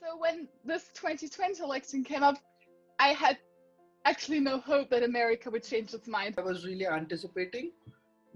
So when this 2020 election came up, I had actually no hope that America would change its mind. I was really anticipating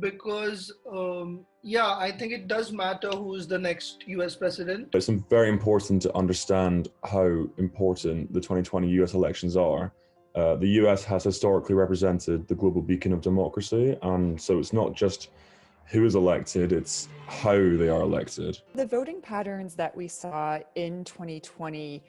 because, I think it does matter who is the next US president. It's very important to understand how important the 2020 US elections are. The US has historically represented the global beacon of democracy, and so it's not just who is elected, it's how they are elected. The voting patterns that we saw in 2020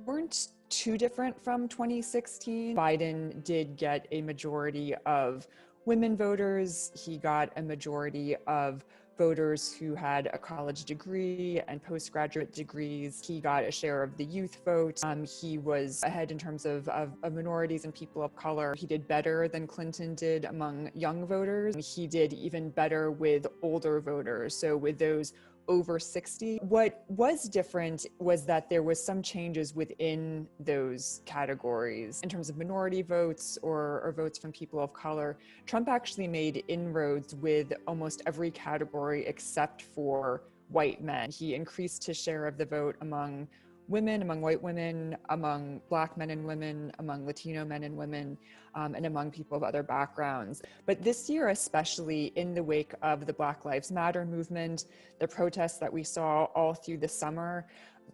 weren't too different from 2016. Biden did get a majority of women voters. He got a majority of voters who had a college degree and postgraduate degrees. He got a share of the youth vote. He was ahead in terms of minorities and people of color. He did better than Clinton did among young voters. He did even better with older voters, so with those over 60. What was different was that there was some changes within those categories. In terms of minority votes or votes from people of color, Trump actually made inroads with almost every category except for white men. He increased his share of the vote among women, among white women, among Black men and women, among Latino men and women, and among people of other backgrounds. But this year, especially in the wake of the Black Lives Matter movement, the protests that we saw all through the summer,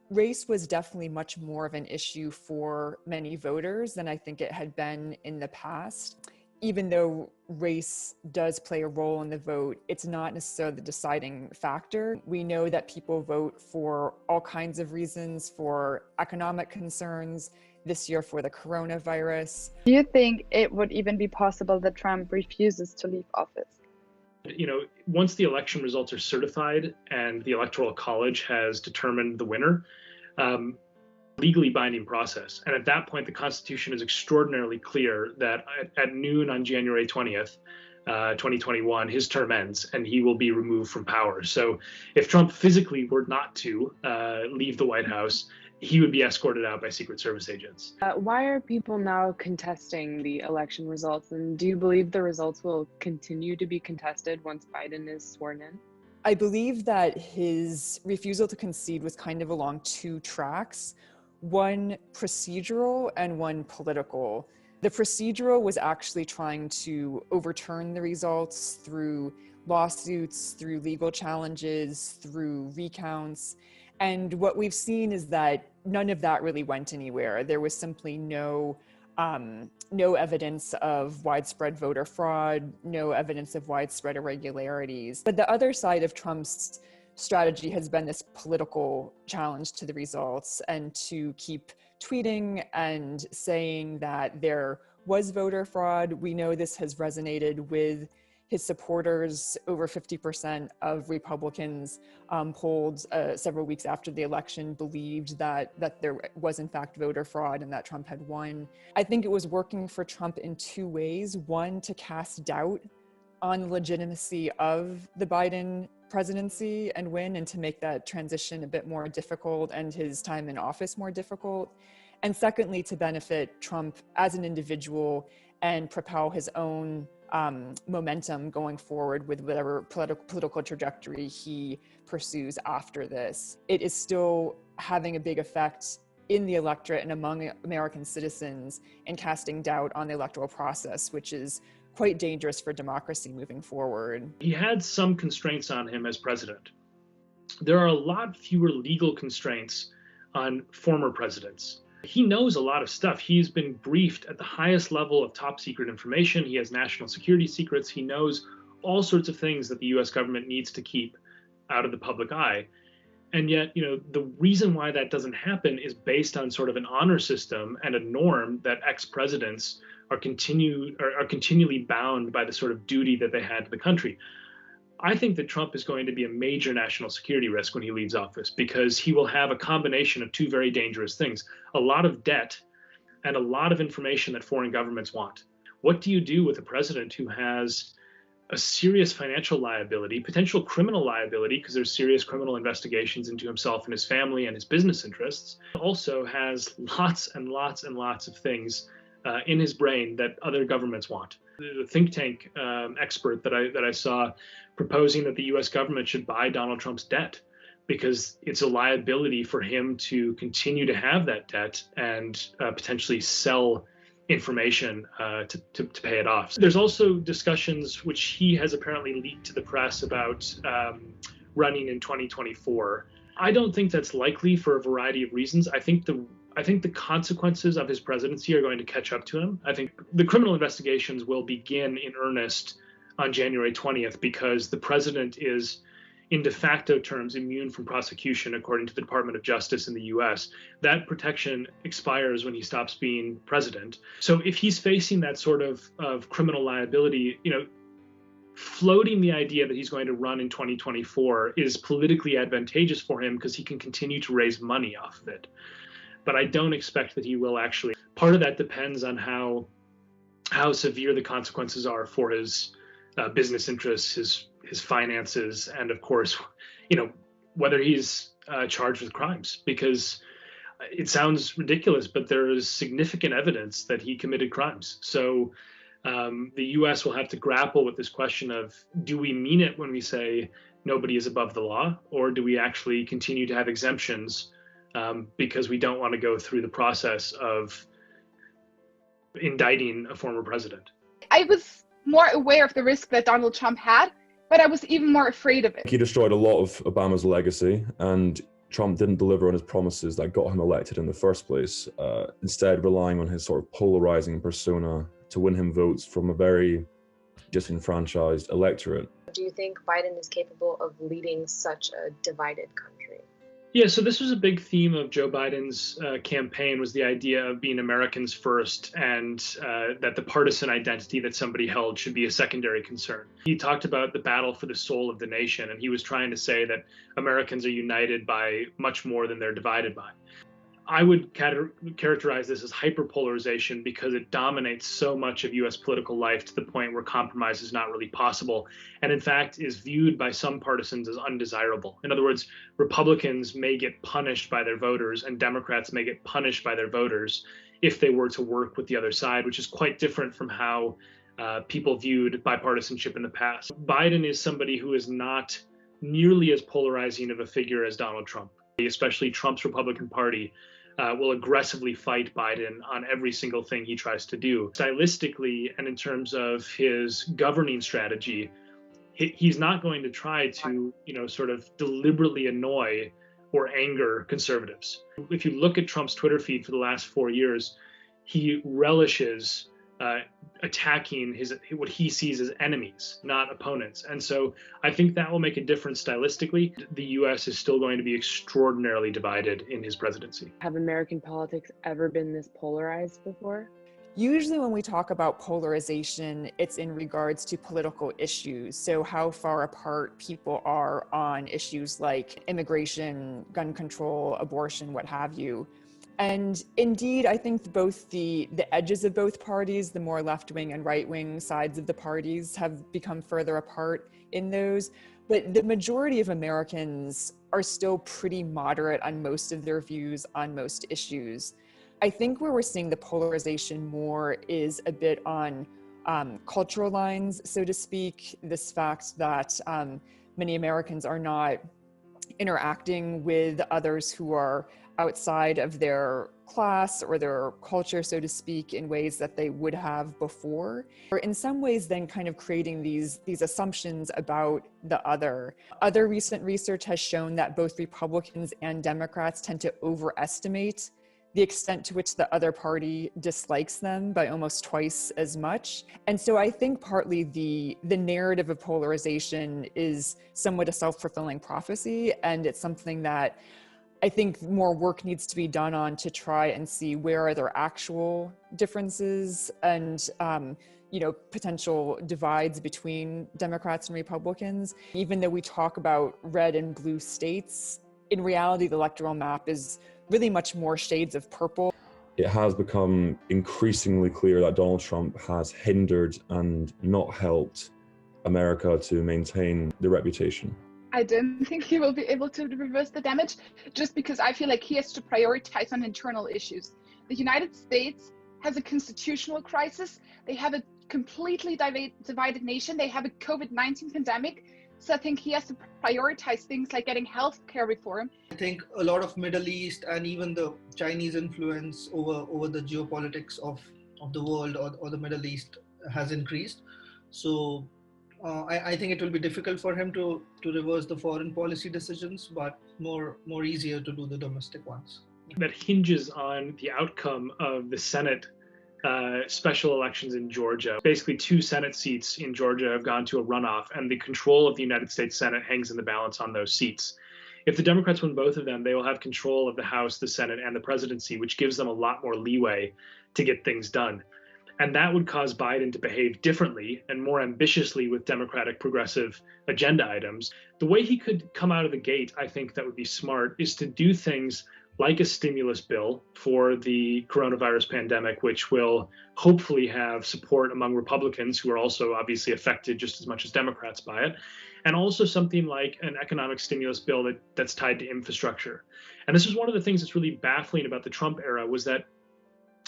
race was definitely much more of an issue for many voters than I think it had been in the past. Even though race does play a role in the vote, it's not necessarily the deciding factor. We know that people vote for all kinds of reasons, for economic concerns, this year for the coronavirus. Do you think it would even be possible that Trump refuses to leave office? Once the election results are certified and the Electoral College has determined the winner, legally binding process. And at that point, the Constitution is extraordinarily clear that at noon on January 20th, 2021, his term ends and he will be removed from power. So if Trump physically were not to leave the White House, he would be escorted out by Secret Service agents. Why are people now contesting the election results? And do you believe the results will continue to be contested once Biden is sworn in? I believe that his refusal to concede was kind of along two tracks. One procedural and one political. The procedural was actually trying to overturn the results through lawsuits, through legal challenges, through recounts. And what we've seen is that none of that really went anywhere. There was simply no evidence of widespread voter fraud, no evidence of widespread irregularities. But the other side of Trump's strategy has been this political challenge to the results and to keep tweeting and saying that there was voter fraud. We know this has resonated with his supporters. Over 50% of Republicans polled several weeks after the election believed that there was in fact voter fraud and that Trump had won. I think it was working for Trump in two ways. One, to cast doubt on the legitimacy of the Biden presidency and win, and to make that transition a bit more difficult and his time in office more difficult. And secondly, to benefit Trump as an individual and propel his own momentum going forward with whatever political trajectory he pursues after this. It is still having a big effect in the electorate and among American citizens in casting doubt on the electoral process, which is quite dangerous for democracy moving forward. He had some constraints on him as president. There are a lot fewer legal constraints on former presidents. He knows a lot of stuff. He's been briefed at the highest level of top secret information. He has national security secrets. He knows all sorts of things that the US government needs to keep out of the public eye. And yet, the reason why that doesn't happen is based on sort of an honor system and a norm that ex-presidents are continually bound by the sort of duty that they had to the country. I think that Trump is going to be a major national security risk when he leaves office, because he will have a combination of two very dangerous things: a lot of debt and a lot of information that foreign governments want. What do you do with a president who has a serious financial liability, potential criminal liability, because there's serious criminal investigations into himself and his family and his business interests, also has lots and lots and lots of things in his brain that other governments want? The think tank expert that I saw proposing that the U.S. government should buy Donald Trump's debt because it's a liability for him to continue to have that debt and potentially sell information to pay it off. There's also discussions which he has apparently leaked to the press about running in 2024. I don't think that's likely for a variety of reasons. I think the consequences of his presidency are going to catch up to him. I think the criminal investigations will begin in earnest on January 20th because the president is, in de facto terms, immune from prosecution according to the Department of Justice in the US. That protection expires when he stops being president. So if he's facing that sort of criminal liability, floating the idea that he's going to run in 2024 is politically advantageous for him because he can continue to raise money off of it. But I don't expect that he will actually. Part of that depends on how severe the consequences are for his business interests, his finances, and of course, whether he's charged with crimes, because it sounds ridiculous, but there is significant evidence that he committed crimes. So the US will have to grapple with this question of, do we mean it when we say nobody is above the law, or do we actually continue to have exemptions because we don't want to go through the process of indicting a former president? I was more aware of the risk that Donald Trump had, but I was even more afraid of it. He destroyed a lot of Obama's legacy, and Trump didn't deliver on his promises that got him elected in the first place, instead relying on his sort of polarizing persona to win him votes from a very disenfranchised electorate. Do you think Biden is capable of leading such a divided country? Yeah, so this was a big theme of Joe Biden's campaign, was the idea of being Americans first, and that the partisan identity that somebody held should be a secondary concern. He talked about the battle for the soul of the nation, and he was trying to say that Americans are united by much more than they're divided by. I would characterize this as hyperpolarization because it dominates so much of US political life to the point where compromise is not really possible, and in fact is viewed by some partisans as undesirable. In other words, Republicans may get punished by their voters and Democrats may get punished by their voters if they were to work with the other side, which is quite different from how people viewed bipartisanship in the past. Biden is somebody who is not nearly as polarizing of a figure as Donald Trump. Especially Trump's Republican Party will aggressively fight Biden on every single thing he tries to do. Stylistically, and in terms of his governing strategy, he's not going to try to, sort of deliberately annoy or anger conservatives. If you look at Trump's Twitter feed for the last 4 years, he relishes attacking what he sees as enemies, not opponents. And so I think that will make a difference stylistically. The US is still going to be extraordinarily divided in his presidency. Have American politics ever been this polarized before? Usually when we talk about polarization, it's in regards to political issues. So how far apart people are on issues like immigration, gun control, abortion, what have you. And indeed, I think both the edges of both parties, the more left-wing and right-wing sides of the parties, have become further apart in those. But the majority of Americans are still pretty moderate on most of their views on most issues. I think where we're seeing the polarization more is a bit on cultural lines, so to speak. This fact that many Americans are not interacting with others who are outside of their class or their culture, so to speak, in ways that they would have before, or in some ways then kind of creating these assumptions about the other. Other recent research has shown that both Republicans and Democrats tend to overestimate the extent to which the other party dislikes them by almost twice as much. And so I think partly the narrative of polarization is somewhat a self-fulfilling prophecy, and it's something that I think more work needs to be done on to try and see where are there actual differences and potential divides between Democrats and Republicans. Even though we talk about red and blue states, in reality, the electoral map is really much more shades of purple. It has become increasingly clear that Donald Trump has hindered and not helped America to maintain the reputation. I don't think he will be able to reverse the damage, just because I feel like he has to prioritize on internal issues. The United States has a constitutional crisis. They have a completely divided nation. They have a COVID-19 pandemic. So I think he has to prioritize things like getting healthcare reform. I think a lot of Middle East and even the Chinese influence over the geopolitics of the world or the Middle East has increased. So I think it will be difficult for him to reverse the foreign policy decisions, but more easier to do the domestic ones. That hinges on the outcome of the Senate special elections in Georgia. Basically, 2 Senate seats in Georgia have gone to a runoff, and the control of the United States Senate hangs in the balance on those seats. If the Democrats win both of them, they will have control of the House, the Senate, and the presidency, which gives them a lot more leeway to get things done. And that would cause Biden to behave differently and more ambitiously with Democratic progressive agenda items. The way he could come out of the gate, I think that would be smart, is to do things like a stimulus bill for the coronavirus pandemic, which will hopefully have support among Republicans who are also obviously affected just as much as Democrats by it, and also something like an economic stimulus bill that's tied to infrastructure. And this is one of the things that's really baffling about the Trump era, was that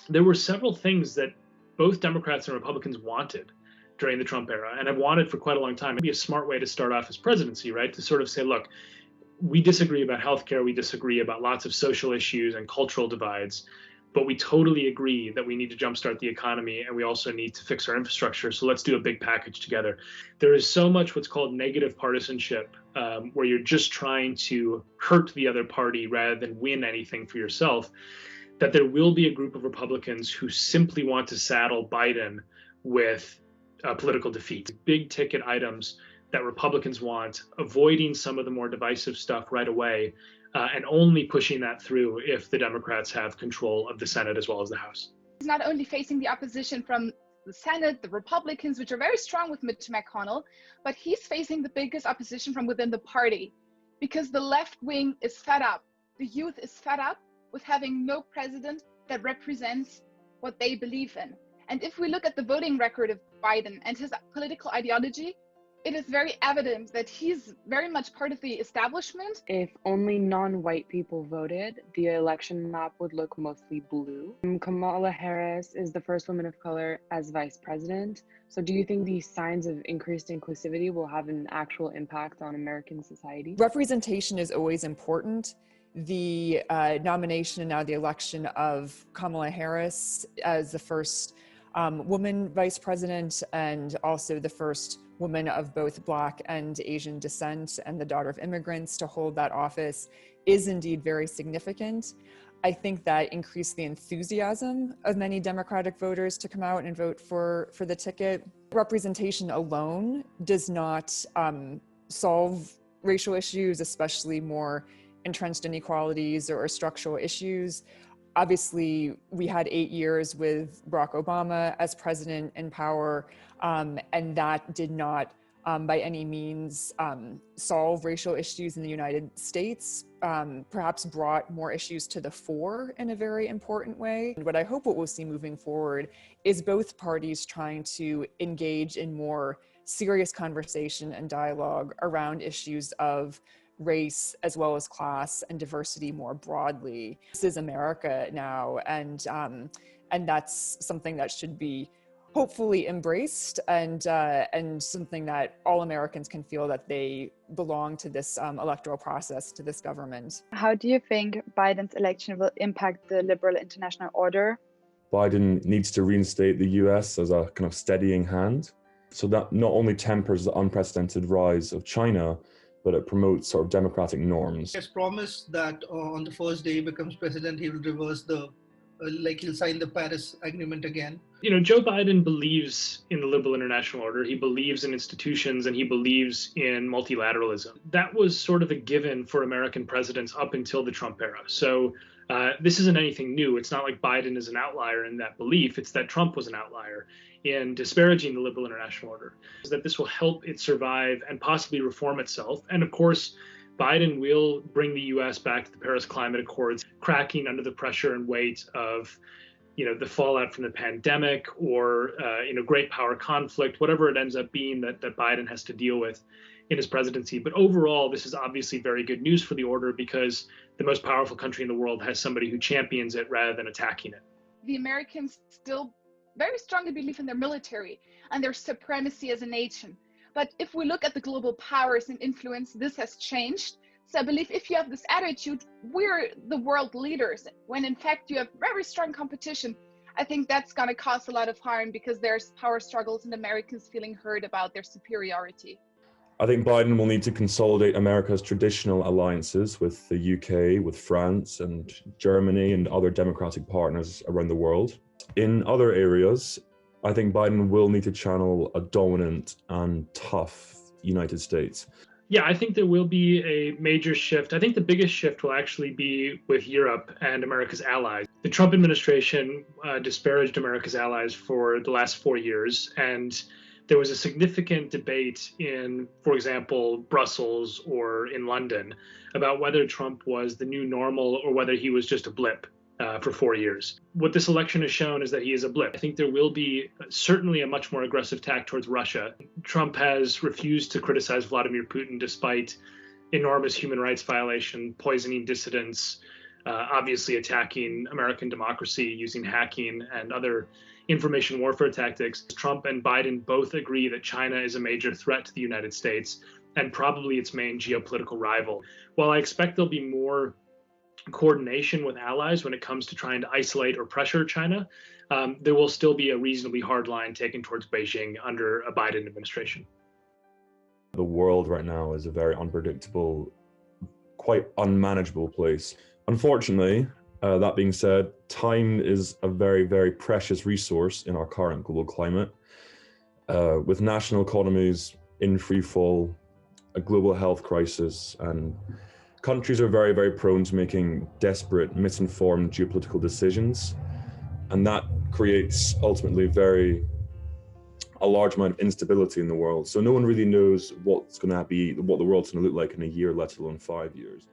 there were several things that both Democrats and Republicans wanted during the Trump era and have wanted for quite a long time. It'd be a smart way to start off his presidency, right? To sort of say, look, we disagree about healthcare, we disagree about lots of social issues and cultural divides, but we totally agree that we need to jumpstart the economy and we also need to fix our infrastructure. So let's do a big package together. There is so much what's called negative partisanship, where you're just trying to hurt the other party rather than win anything for yourself, that there will be a group of Republicans who simply want to saddle Biden with political defeat. Big ticket items that Republicans want, avoiding some of the more divisive stuff right away, and only pushing that through if the Democrats have control of the Senate as well as the House. He's not only facing the opposition from the Senate, the Republicans, which are very strong with Mitch McConnell, but he's facing the biggest opposition from within the party, because the left wing is fed up. The youth is fed up with having no president that represents what they believe in. And if we look at the voting record of Biden and his political ideology, it is very evident that he's very much part of the establishment. If only non-white people voted, the election map would look mostly blue. Kamala Harris is the first woman of color as vice president. So do you think these signs of increased inclusivity will have an actual impact on American society? Representation is always important. The nomination and now the election of Kamala Harris as the first woman vice president, and also the first woman of both Black and Asian descent and the daughter of immigrants to hold that office, is indeed very significant. I think that increased the enthusiasm of many Democratic voters to come out and vote for the ticket. Representation alone does not solve racial issues, especially more entrenched inequalities or structural issues. Obviously, we had 8 years with Barack Obama as president in power, and that did not by any means solve racial issues in the United States, perhaps brought more issues to the fore in a very important way. And what I hope what we'll see moving forward is both parties trying to engage in more serious conversation and dialogue around issues of race as well as class and diversity more broadly. This is America now, and that's something that should be hopefully embraced, and something that all Americans can feel that they belong to this electoral process, to this government. How do you think Biden's election will impact the liberal international order? Biden needs to reinstate the US as a kind of steadying hand. So that not only tempers the unprecedented rise of China, but it promotes sort of democratic norms. He has promised that on the first day he becomes president, he will reverse he'll sign the Paris Agreement again. You know, Joe Biden believes in the liberal international order. He believes in institutions and he believes in multilateralism. That was sort of a given for American presidents up until the Trump era. So this isn't anything new. It's not like Biden is an outlier in that belief. It's that Trump was an outlier in disparaging the liberal international order. That this will help it survive and possibly reform itself. And of course, Biden will bring the U.S. back to the Paris Climate Accords, cracking under the pressure and weight of, the fallout from the pandemic or, great power conflict, whatever it ends up being that Biden has to deal with in his presidency. But overall, this is obviously very good news for the order because the most powerful country in the world has somebody who champions it rather than attacking it. The Americans still very strongly believe in their military and their supremacy as a nation. But if we look at the global powers and influence, this has changed. So I believe if you have this attitude, we're the world leaders, when in fact you have very strong competition, I think that's going to cause a lot of harm because there's power struggles and Americans feeling hurt about their superiority. I think Biden will need to consolidate America's traditional alliances with the UK, with France and Germany and other democratic partners around the world. In other areas, I think Biden will need to channel a dominant and tough United States. Yeah, I think there will be a major shift. I think the biggest shift will actually be with Europe and America's allies. The Trump administration disparaged America's allies for the last 4 years, and there was a significant debate in, for example, Brussels or in London about whether Trump was the new normal or whether he was just a blip for 4 years. What this election has shown is that he is a blip. I think there will be certainly a much more aggressive tack towards Russia. Trump has refused to criticize Vladimir Putin despite enormous human rights violation, poisoning dissidents, obviously attacking American democracy using hacking and other information warfare tactics. Trump and Biden both agree that China is a major threat to the United States and probably its main geopolitical rival. While I expect there'll be more coordination with allies when it comes to trying to isolate or pressure China, there will still be a reasonably hard line taken towards Beijing under a Biden administration. The world right now is a very unpredictable, quite unmanageable place. Unfortunately, that being said, time is a very, very precious resource in our current global climate. With national economies in free fall, a global health crisis, and countries are very, very prone to making desperate, misinformed geopolitical decisions. And that creates ultimately a large amount of instability in the world. So no one really knows what the world's going to look like in a year, let alone 5 years.